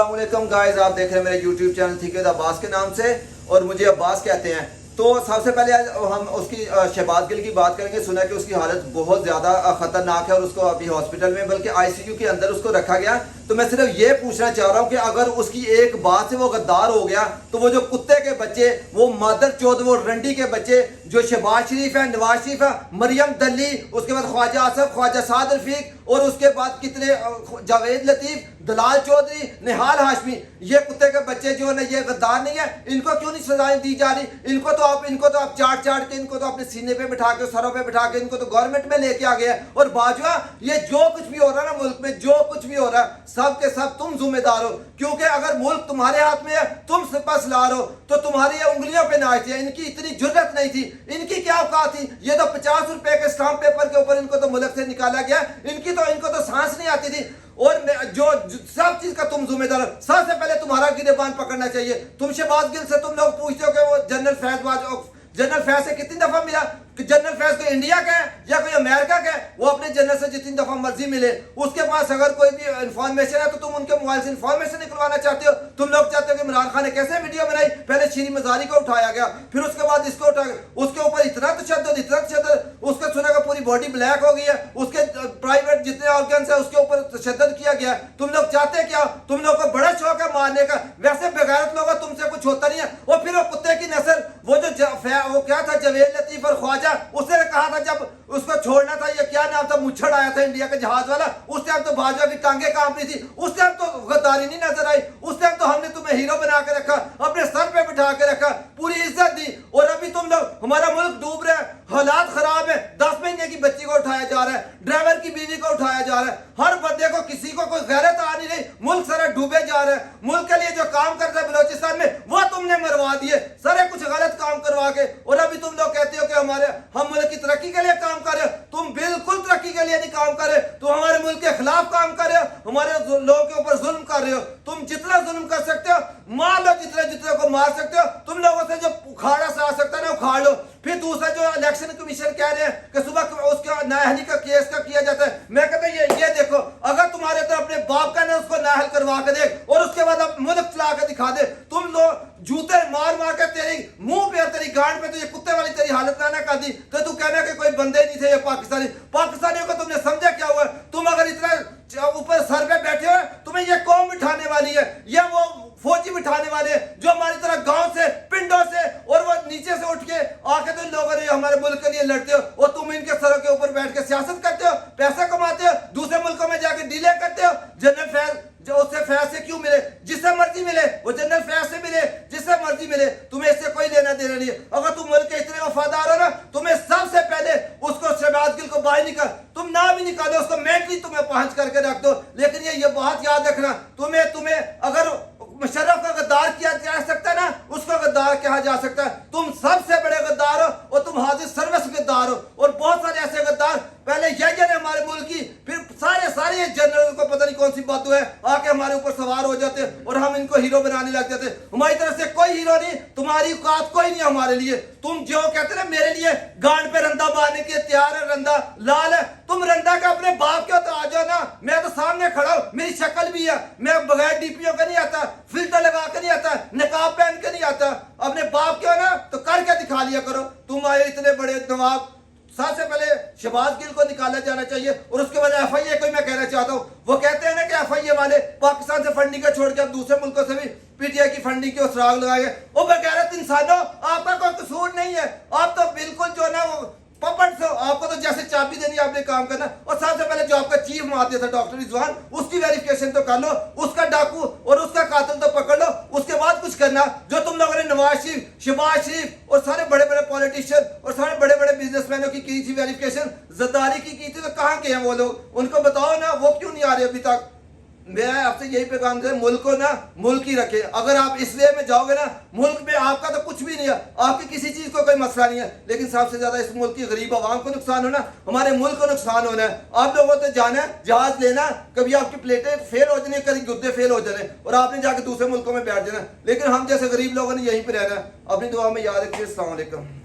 अस्सलाम वालेकुम गाइस, आप देख रहे हैं मेरे YouTube चैनल ठीक है अब्बास के नाम से, और मुझे अब्बास कहते हैं। तो सबसे पहले आज हम उसकी शहबाज गिल की बात करेंगे। सुना कि उसकी हालत बहुत ज़्यादा ख़तरनाक है और उसको अभी हॉस्पिटल में बल्कि ICU के अंदर उसको रखा गया। तो मैं सिर्फ ये पूछना चाह रहा हूँ कि अगर उसकी एक बात से वो गद्दार हो गया तो वो जो कुत्ते के बच्चे, वो मादर चौथ, वो रंडी के बच्चे जो शहबाज शरीफ है, नवाज शरीफ है, मरियम दली, उसके बाद ख्वाजा आसफ, ख्वाजा साद रफीक, और उसके बाद कितने जावेद लतीफ, दलाल चौधरी, निहाल हाशमी, ये कुत्ते के बच्चे जो है ये गद्दार नहीं है। इनको क्यों नहीं सजाएं दी जा रही? इनको तो आप चाट के इनको तो अपने सीने पे बिठा के, सरों पे बिठा के इनको तो गवर्नमेंट में लेके आ गया। और बाजुआ, ये जो कुछ भी हो रहा है ना मुल्क में, जो कुछ भी हो रहा है, सब के सब तुम जिम्मेदार हो। क्योंकि अगर मुल्क तुम्हारे हाथ में है, तुम सिपहसालार हो, तो तुम्हारी ये उंगलियों पे नाच थी। इनकी इतनी जुर्रत नहीं थी, इनकी क्या औकात थी? ये तो 50 रुपए के स्टाम्प पेपर के ऊपर इनको तो मुल्क से निकाला गया। इनको तो सांस नहीं आती थी। और जो सब चीज का तुम जिम्मेदार हो। सबसे पहले तुम्हारा गिरेबान पकड़ना चाहिए। तुम शहबाज गिल से तुम लोग पूछते हो कि वो जनरल फैज से कितनी दफा मिला? जनरल फैज को इंडिया का है या कोई अमेरिका का है? वो अपने जनरल से जितनी दफा मर्जी मिले, उसके पास अगर कोई भी इंफॉर्मेशन है तो तुम उनके मोबाइल से इंफॉर्मेशन निकलवाना चाहते हो। तुम लोग चाहते हो कि इमरान खान ने कैसे वीडियो बनाई, पहले शीरी मजारी को उठाया गया, फिर उसके बाद इसको उठाया गया, उसके ऊपर इतना तशद्दुद, उसका सुना का पूरी बॉडी ब्लैक हो गई है, उसके प्राइवेट जितने ऑर्गन्स है उसके ऊपर तशद्दुद किया गया। तुम लोग चाहते क्या? तुम लोग को बड़ा शौक है मारने का। वैसे बेगैरत लोग तुमसे कुछ होता नहीं है। और फिर वो कुत्ते की नस्ल, वो क्या था, जावेद लतीफ और ख्वाजा, उसने कहा था जब उसको छोड़ना था, ये क्या नाम था, मुच्छड़ आया था इंडिया का जहाज वाला, उस टाइम तो भाजपा की टांगे कांप रही थी। उस टाइम तो गद्दारी नहीं नजर आई। उस टाइम तो हमने तुम्हें हीरो बना के रखा, अपने सर पे बिठा के रखा, पूरी इज्जत दी। और अभी तुम लोग, हमारा मुल्क डूब रहा है, हालात खराब है, 10 महीने की बच्ची को उठाया जा रहा है, ड्राइवर की बीवी को उठाया जा रहा है, हर बंदे को, किसी को कोई गैरत आ नहीं रही। मुल्क सारा डूबे जा रहा है। मुल्क के लिए जो काम करता है बलोचिस्तान में, वो तुमने मरवा दिए सारे, कुछ गलत काम करवा के। और अभी तुम लोग कहते हो कि हम मुल्क की तरक्की के लिए काम कर रहे हो। तुम बिल्कुल तरक्की के लिए नहीं काम कर रहे, तुम हमारे मुल्क के खिलाफ काम कर रहे हो, हमारे लोगों के ऊपर जुल्म कर रहे हो। तुम जितना जुल्म कर सकते हो मार लो, जितने को मार सकते हो। तुम लोगों से जो उखाड़ा से आ सकता है ना, उखाड़ लो। फिर दूसरा जो इलेक्शन कमीशन कह रहे हैं कि सुबह उसका नाअहली का केस का किया जाता है, मैं कहता हूं ये देखो, अगर तुम्हारे तरफ अपने बाप का ना उसको नाअहल करवा के दे और उसके बाद आप मुल्क चला के दिखा दे। तुम लोग जूते मार के तेरी मुंह पे, तेरी गांड पे तो ये कुत्ते वाली तेरी हालत ना कर दी, तो तू कहना कि कोई बंदे नहीं थे ये पाकिस्तानियों को तुमने समझा क्या हुआ? तुम अगर इतना ऊपर सर पे बैठे हो, तुम्हें ये कौम बिठाने वाली है, ये वो फौजी बिठाने वाले जो हमारी तरह गांव से, पिंडों से, और वो नीचे से उठ के आके तो लोगों ने हमारे मुल्क के लिए लड़ते हो, और तुम इनके सरों के ऊपर बैठ के सियासत करते हो, पैसा कमाते हो, दूसरे मुल्कों में जाके डीले करते हो। जनरल फैज जो उससे फैज से क्यों मिले? जिससे मर्जी मिले, वो जनरल फैज से मिले, जिससे मर्जी मिले, तुम्हें इससे कोई लेना देना नहीं है। अगर तुम मुल्क के इतने वफादार हो ना, तुम्हें सबसे पहले उसको शहबाज गिल को बाहर निकाल, तुम ना भी निकालो उसको, मेंटली तुम्हें पहुंच करके रख दो। लेकिन ये बात याद रखना, तुम्हें अगर मुशर्रफ का गद्दार किया जा सकता है ना, उसको गद्दार कहा जा सकता है। तुम सबसे बड़े गद्दार हो और तुम हाजिर सर्विस गद्दार हो। और बहुत सारे ऐसे गद्दार, पहले ये हमारे मुल्क की, फिर सारे जनरल को पता नहीं कौन सी बात है, आके हमारे ऊपर सवार हो जाते और हम इनको हीरो बनाने लग जाते। हमारी तरफ से कोई हीरो नहीं, तुम्हारी औकात कोई नहीं हमारे लिए। तुम जो कहते ना मेरे लिए गांड पे रंदा बांधने के तैयार है, रंदा लाल है, तुम रंदा का अपने बाप के तो आ जाओ ना। मैं तो सामने खड़ा हूं, मेरी शक्ल भी है, मैं बगैर डीपीओ का नहीं आता, फिल्टर लगा के नहीं आता, नकाब पहन के नहीं आता। अपने बाप के हो ना तो करके दिखा लिया करो। तुम आए इतने बड़े नवाब, सबसे पहले शहबाज गिल को निकाला जाना चाहिए। और उसके बाद FIA को मैं कहना चाहता हूँ, वो कहते हैं ना कि FIA वाले पाकिस्तान से फंडिंग का छोड़ के अब दूसरे मुल्कों से भी PTI की फंडिंग के सुराग लगाए। वो बेगैरत इंसानों, आपका कोई कसूर नहीं है, आप तो बिल्कुल जो ना पपट से, आपको तो जैसे चाबी देनी आपने काम करना। और सबसे पहले जो आपका चीफ मारते था डॉक्टर रिजवान, उसकी वेरिफिकेशन तो कर लो, उसका डाकू और उसका कातिल तो पकड़ लो, उसके बाद कुछ करना। जो तुम लोगों ने नवाज शरीफ, शहबाज शरीफ और सारे बड़े बड़े पॉलिटिशियन और सारे बड़े बड़े बिजनेसमैनों की थी वेरिफिकेशन, जरदारी की थी, तो कहाँ के हैं वो लोग? उनको बताओ ना, वो क्यों नहीं आ रहे अभी तक? मैं आपसे यही पैगाम दे, मुल्क को ना मुल्क ही रखे। अगर आप इसलिए में जाओगे ना, मुल्क में आपका तो कुछ भी नहीं है, आपकी किसी चीज को कोई मसला नहीं है, लेकिन सबसे ज्यादा इस मुल्क की गरीब आवाम को नुकसान होना, हमारे मुल्क को नुकसान होना है। आप लोगों को तो जाना है जहाज लेना, कभी आपकी प्लेटें फेल हो जाने, कभी गुद्दे फेल हो जाने, और आपने जाके दूसरे मुल्कों में बैठ जाना। लेकिन हम जैसे गरीब लोगों ने यहीं पर रहना। अपनी दुआ में याद रखिए। अस्सलाम वालेकुम।